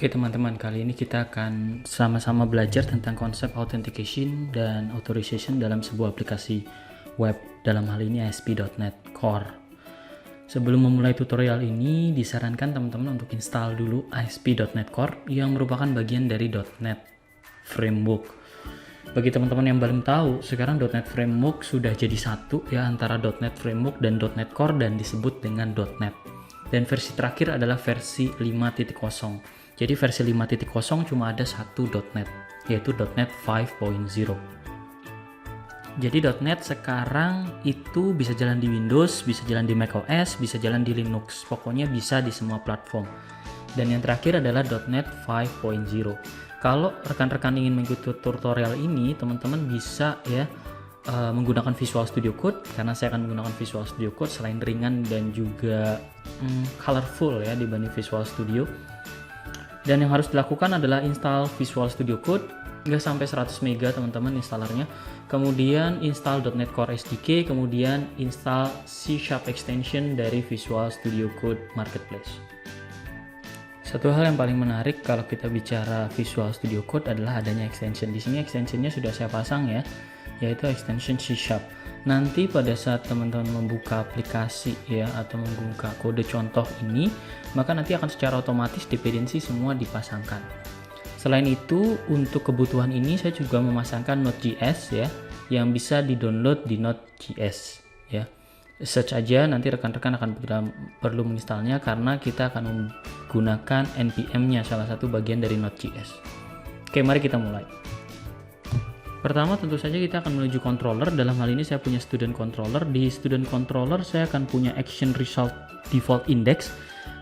Oke teman-teman, kali ini kita akan sama-sama belajar tentang konsep authentication dan authorization dalam sebuah aplikasi web, dalam hal ini ASP.NET Core. Sebelum memulai tutorial ini, disarankan teman-teman untuk install dulu ASP.NET Core yang merupakan bagian dari .NET Framework. Bagi teman-teman yang belum tahu, sekarang .NET Framework sudah jadi satu ya antara .NET Framework dan .NET Core dan disebut dengan .NET. Dan versi terakhir adalah versi 5.0. Jadi versi 5.0 cuma ada satu .NET, yaitu .NET 5.0. Jadi .NET sekarang itu bisa jalan di Windows, bisa jalan di macOS, bisa jalan di Linux. Pokoknya bisa di semua platform. Dan yang terakhir adalah .NET 5.0. Kalau rekan-rekan ingin mengikuti tutorial ini, teman-teman bisa ya menggunakan Visual Studio Code, karena saya akan menggunakan Visual Studio Code selain ringan dan juga colorful ya dibanding Visual Studio. Dan yang harus dilakukan adalah install Visual Studio Code, nggak sampai 100 MB teman-teman installernya. Kemudian install .NET Core SDK, kemudian install C# extension dari Visual Studio Code Marketplace. Satu hal yang paling menarik kalau kita bicara Visual Studio Code adalah adanya extension. Di sini extensionnya sudah saya pasang ya, yaitu extension C#. Nanti pada saat teman-teman membuka aplikasi ya atau membuka kode contoh ini, maka nanti akan secara otomatis dependensi semua dipasangkan. Selain itu, untuk kebutuhan ini saya juga memasangkan Node.js ya, yang bisa di-download di Node.js ya. Search aja, nanti rekan-rekan akan perlu menginstalnya karena kita akan menggunakan npm-nya, salah satu bagian dari Node.js. Oke, mari kita mulai. Pertama tentu saja kita akan menuju controller. Dalam hal ini saya punya student controller. Di student controller saya akan punya action result default index.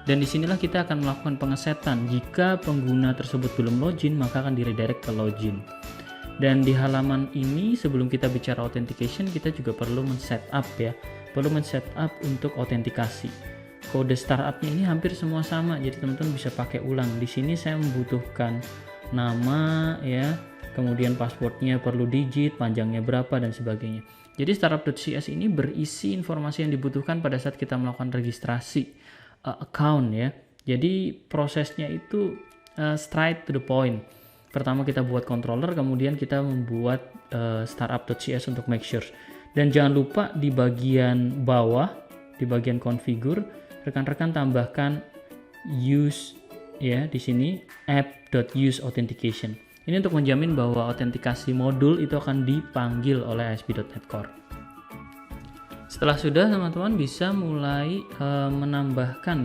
Dan disinilah kita akan melakukan pengesetan. Jika pengguna tersebut belum login, maka akan diredirect ke login. Dan di halaman ini sebelum kita bicara authentication, kita juga perlu men-setup ya. Perlu men-setup untuk autentikasi. Kode startupnya ini hampir semua sama, jadi teman-teman bisa pakai ulang. Di sini saya membutuhkan nama ya, kemudian passwordnya perlu digit, panjangnya berapa dan sebagainya. Jadi startup.cs ini berisi informasi yang dibutuhkan pada saat kita melakukan registrasi account ya. Jadi prosesnya itu straight to the point. Pertama kita buat controller, kemudian kita membuat startup.cs untuk make sure. Dan jangan lupa di bagian bawah, di bagian configure, rekan-rekan tambahkan use ya di sini app.use authentication. Ini untuk menjamin bahwa autentikasi modul itu akan dipanggil oleh ASP.NET Core. Setelah sudah, teman-teman bisa mulai menambahkan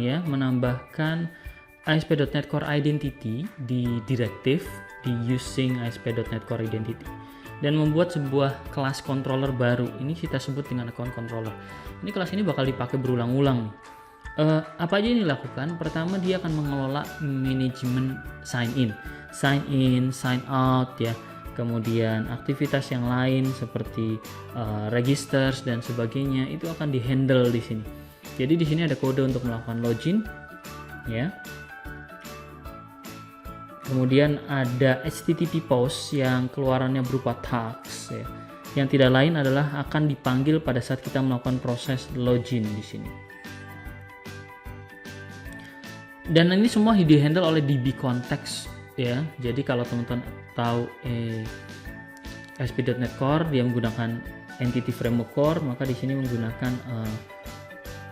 ASP.NET Core Identity di directive di using ASP.NET Core Identity dan membuat sebuah kelas controller baru. Ini kita sebut dengan account controller. Ini kelas ini bakal dipakai berulang-ulang. Apa aja yang dilakukan? Pertama, dia akan mengelola manajemen sign in, sign out ya. Kemudian aktivitas yang lain seperti registers dan sebagainya itu akan dihandle di sini. Jadi di sini ada kode untuk melakukan login ya. Kemudian ada HTTP post yang keluarannya berupa tags ya. Yang tidak lain adalah akan dipanggil pada saat kita melakukan proses login di sini. Dan ini semua di-handle oleh DB context ya. Jadi kalau teman-teman tahu ASP.NET Core dia menggunakan Entity Framework Core, maka di sini menggunakan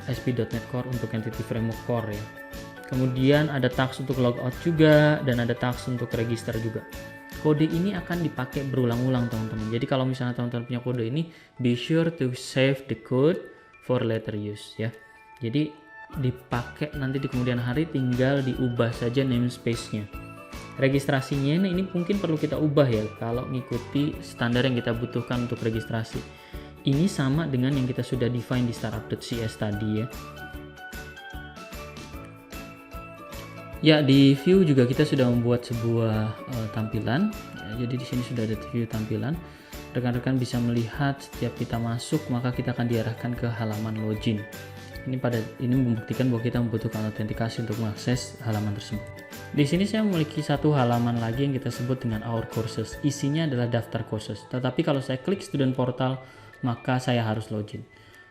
ASP.NET Core untuk Entity Framework Core ya. Kemudian ada tags untuk logout juga dan ada tags untuk register juga. Kode ini akan dipakai berulang-ulang teman-teman. Jadi kalau misalnya teman-teman punya kode ini, be sure to save the code for later use ya. Jadi dipakai nanti di kemudian hari, tinggal diubah saja namespace-nya. Registrasinya ini mungkin perlu kita ubah ya kalau ngikuti standar yang kita butuhkan untuk registrasi. Ini sama dengan yang kita sudah define di startup.cs tadi ya. Ya, di view juga kita sudah membuat sebuah tampilan. Ya, jadi di sini sudah ada view tampilan. Rekan-rekan bisa melihat setiap kita masuk maka kita akan diarahkan ke halaman login. Ini membuktikan bahwa kita membutuhkan autentikasi untuk mengakses halaman tersebut. Di sini saya memiliki satu halaman lagi yang kita sebut dengan Our Courses. Isinya adalah daftar courses. Tetapi kalau saya klik Student Portal, maka saya harus login.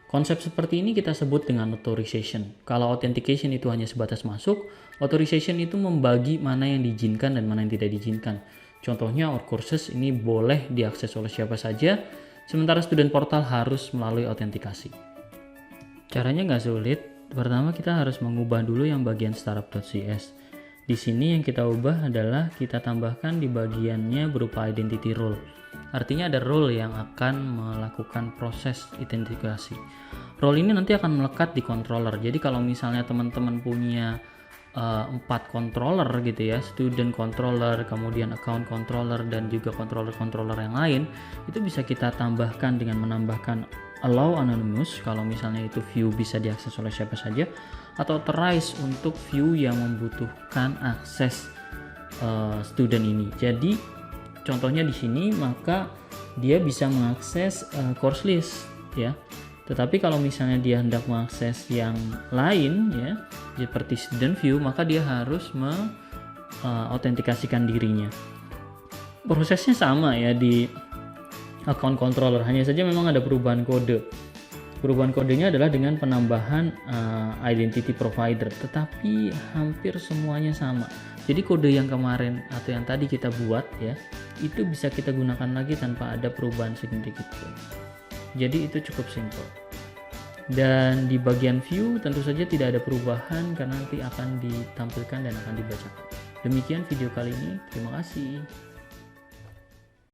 Konsep seperti ini kita sebut dengan authorization. Kalau authentication itu hanya sebatas masuk, authorization itu membagi mana yang diizinkan dan mana yang tidak diizinkan. Contohnya, Our Courses ini boleh diakses oleh siapa saja, sementara Student Portal harus melalui autentikasi. Caranya nggak sulit. Pertama, kita harus mengubah dulu yang bagian startup.cs. Di sini yang kita ubah adalah kita tambahkan di bagiannya berupa identity role. Artinya ada role yang akan melakukan proses identifikasi. Role ini nanti akan melekat di controller. Jadi kalau misalnya teman-teman punya 4 controller gitu ya, student controller, kemudian account controller, dan juga controller-controller yang lain, itu bisa kita tambahkan dengan menambahkan allow anonymous kalau misalnya itu view bisa diakses oleh siapa saja, atau authorize untuk view yang membutuhkan akses student ini. Jadi contohnya di sini, maka dia bisa mengakses course list ya. Tetapi kalau misalnya dia hendak mengakses yang lain ya, seperti student view, maka dia harus mengautentikasikan dirinya. Prosesnya sama ya di account controller, hanya saja memang ada perubahan kode. Perubahan kodenya adalah dengan penambahan identity provider, tetapi hampir semuanya sama. Jadi kode yang kemarin atau yang tadi kita buat ya, itu bisa kita gunakan lagi tanpa ada perubahan signifikan. Jadi itu cukup simple. Dan di bagian view tentu saja tidak ada perubahan karena nanti akan ditampilkan dan akan dibacakan. Demikian video kali ini, terima kasih.